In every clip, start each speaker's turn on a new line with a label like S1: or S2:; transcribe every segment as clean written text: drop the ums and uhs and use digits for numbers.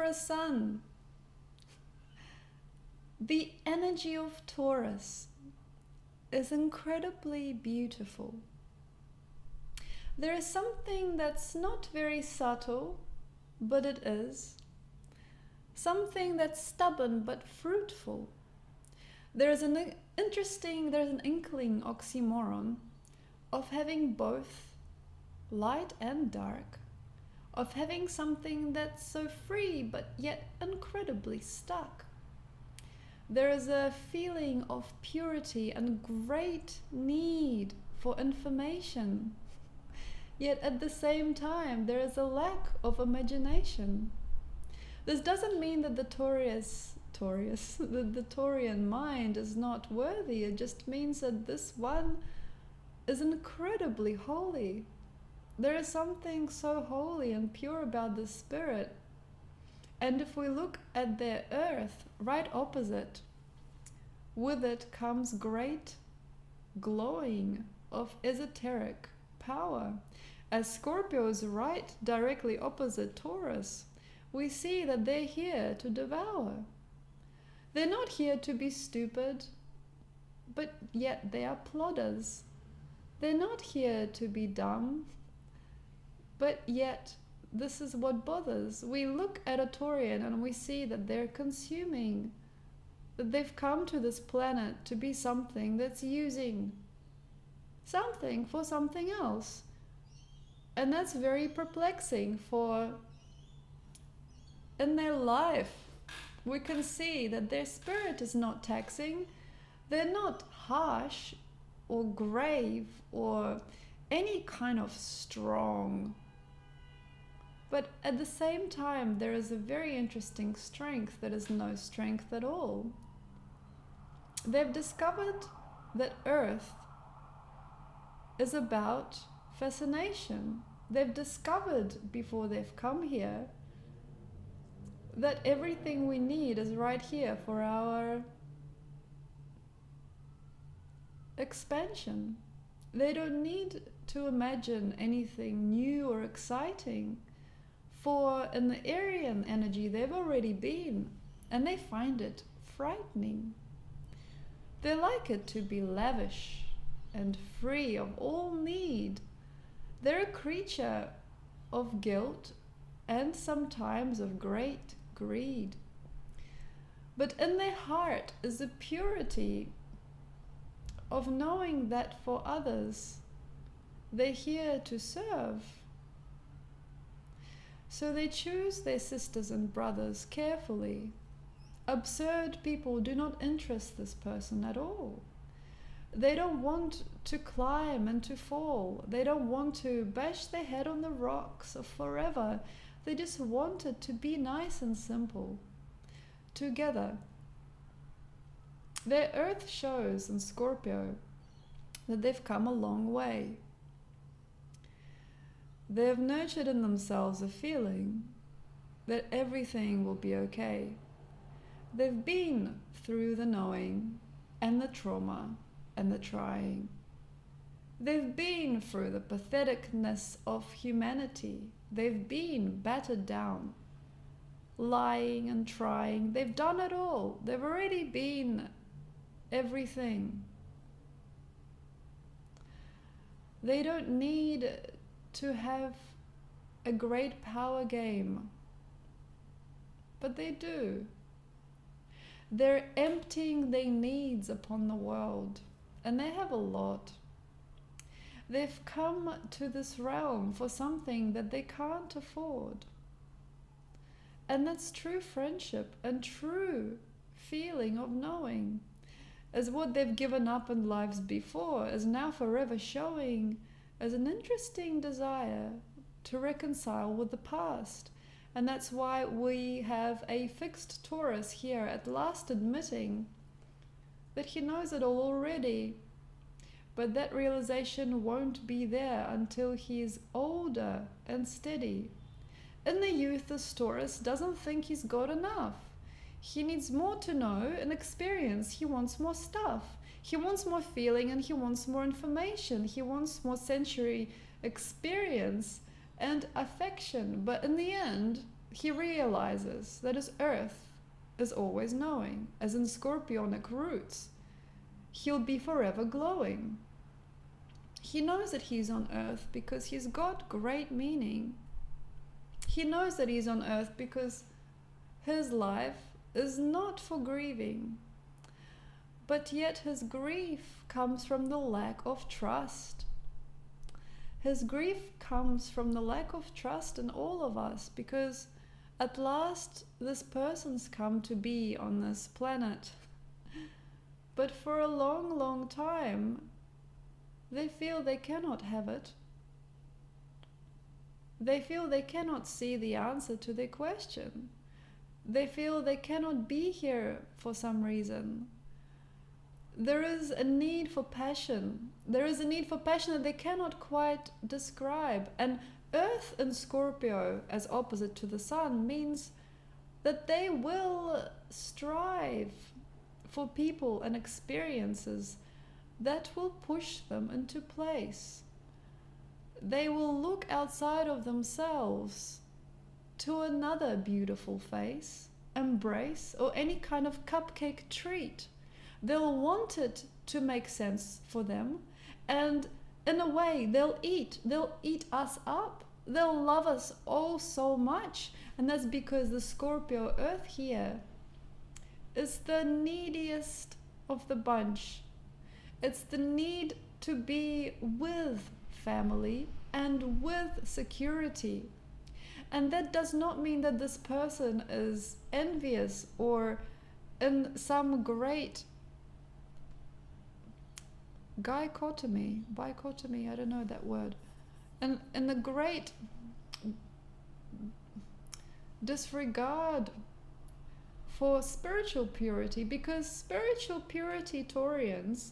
S1: Taurus Sun. The energy of Taurus is incredibly beautiful. There is something that's not very subtle, but it is. Something that's stubborn but fruitful. There's an inkling oxymoron of having both light and dark, of having something that's so free but yet incredibly stuck. There is a feeling of purity and great need for information. Yet at the same time, there is a lack of imagination. This doesn't mean that the Taurian mind is not worthy. It just means that this one is incredibly holy. There is something so holy and pure about the spirit. And if we look at their earth, right opposite, with it comes great glowing of esoteric power. As Scorpio is right directly opposite Taurus, we see that they're here to devour. They're not here to be stupid, but yet they are plodders. They're not here to be dumb, but yet this is what bothers. We look at a Taurian and we see that they're consuming, that they've come to this planet to be something that's using something for something else. And that's very perplexing, for in their life we can see that their spirit is not taxing. They're not harsh or grave or any kind of strong. But at the same time, there is a very interesting strength that is no strength at all. They've discovered that Earth is about fascination. They've discovered before they've come here that everything we need is right here for our expansion. They don't need to imagine anything new or exciting, for in the Aryan energy they've already been, and they find it frightening. They like it to be lavish and free of all need. They're a creature of guilt and sometimes of great greed. But in their heart is the purity of knowing that for others they're here to serve. So they choose their sisters and brothers carefully. Absurd people do not interest this person at all. They don't want to climb and to fall. They don't want to bash their head on the rocks forever. They just want it to be nice and simple together. Their earth shows in Scorpio that they've come a long way. They have nurtured in themselves a feeling that everything will be okay. They've been through the knowing and the trauma and the trying. They've been through the patheticness of humanity. They've been battered down, lying and trying. They've done it all. They've already been everything. They don't need to have a great power game, but they do. They're emptying their needs upon the world, and they have a lot. They've come to this realm for something that they can't afford. And that's true friendship and true feeling of knowing, as what they've given up in lives before is now forever showing as an interesting desire to reconcile with the past. And that's why we have a fixed Taurus here at last admitting that he knows it all already. But that realization won't be there until he's older and steady. In the youth, this Taurus doesn't think he's got enough. He needs more to know and experience. He wants more stuff. He wants more feeling and he wants more information. He wants more sensory experience and affection. But in the end, he realizes that his earth is always knowing, as in scorpionic roots. He'll be forever glowing. He knows that he's on earth because he's got great meaning. He knows that he's on earth because his life is not for grieving, but yet his grief comes from the lack of trust. His grief comes from the lack of trust in all of us, because at last this person's come to be on this planet. But for a long, long time, they feel they cannot have it. They feel they cannot see the answer to their question. They feel they cannot be here for some reason. There is a need for passion. There is a need for passion that they cannot quite describe. And Earth in Scorpio, as opposite to the Sun, means that they will strive for people and experiences that will push them into place. They will look outside of themselves to another beautiful face, embrace, or any kind of cupcake treat. They'll want it to make sense for them, and in a way they'll eat us up. They'll love us oh so much, and that's because the Scorpio Earth here is the neediest of the bunch. It's the need to be with family and with security. And that does not mean that this person is envious or in some great bichotomy, I don't know that word, and in the great disregard for spiritual purity, because spiritual purity Taurians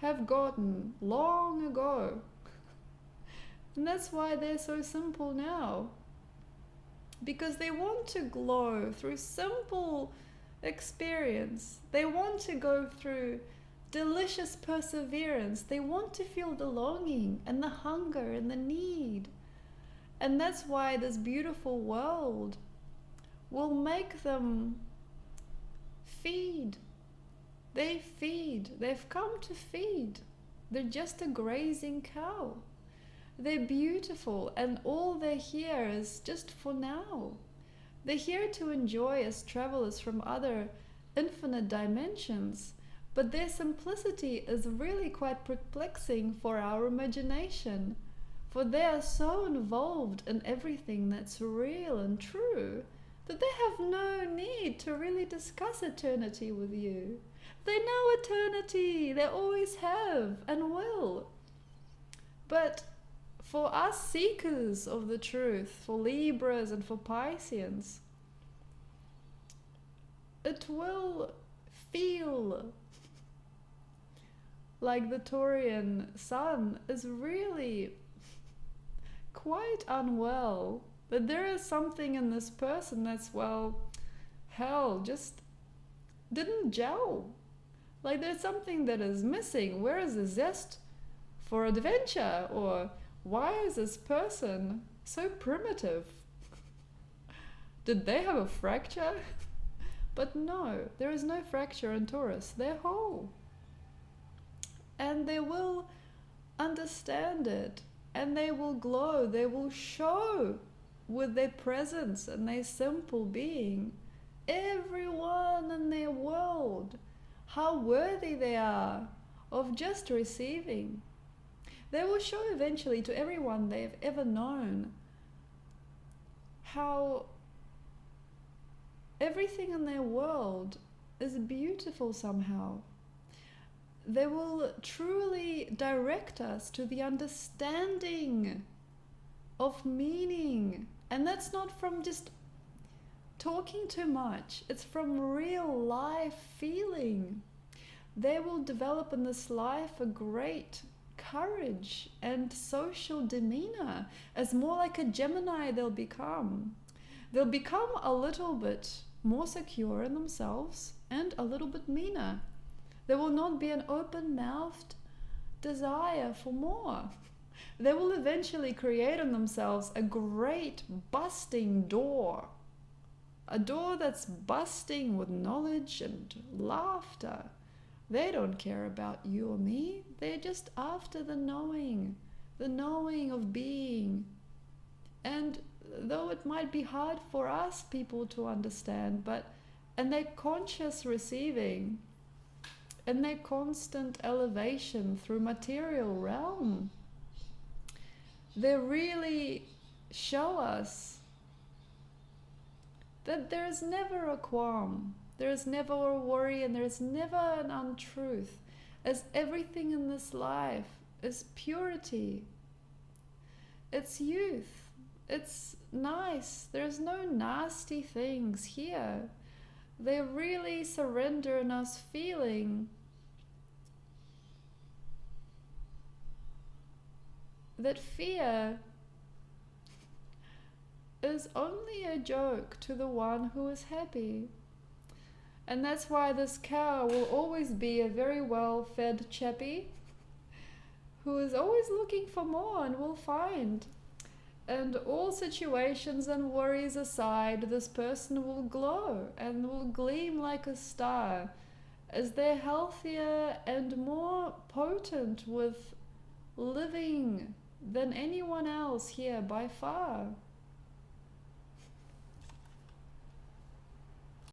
S1: have gotten long ago. And that's why they're so simple now. Because they want to glow through simple experience. They want to go through delicious perseverance. They want to feel the longing and the hunger and the need. And that's why this beautiful world will make them feed. They feed. They've come to feed. They're just a grazing cow. They're beautiful, and all they're here is just for now. They're here to enjoy as travelers from other infinite dimensions, but their simplicity is really quite perplexing for our imagination, for they are so involved in everything that's real and true that they have no need to really discuss eternity with you. They know eternity, they always have and will. But for us seekers of the truth, for Libras and for Pisceans, it will feel like the Taurian sun is really quite unwell, that there is something in this person that's, well, hell, just didn't gel. Like there's something that is missing. Where is the zest for adventure? Or why is this person so primitive? Did they have a fracture? But no, there is no fracture in Taurus. They're whole. And they will understand it. And they will glow. They will show with their presence and their simple being everyone in their world how worthy they are of just receiving. They will show eventually to everyone they've ever known how everything in their world is beautiful somehow. They will truly direct us to the understanding of meaning. And that's not from just talking too much. It's from real life feeling. They will develop in this life a great courage and social demeanor. As more like a Gemini they'll become. They'll become a little bit more secure in themselves and a little bit meaner. There will not be an open-mouthed desire for more. They will eventually create in themselves a great busting door a door that's busting with knowledge and laughter. They don't care about you or me. They're just after the knowing of being. And though it might be hard for us people to understand, and their conscious receiving and their constant elevation through material realm, they really show us that there's never a qualm, there's never a worry, and there's never an untruth, as everything in this life is purity. It's youth. It's nice. There's no nasty things here. They really surrender in us feeling that fear is only a joke to the one who is happy. And that's why this cow will always be a very well-fed chappie who is always looking for more and will find. And all situations and worries aside, this person will glow and will gleam like a star as they're healthier and more potent with living than anyone else here by far.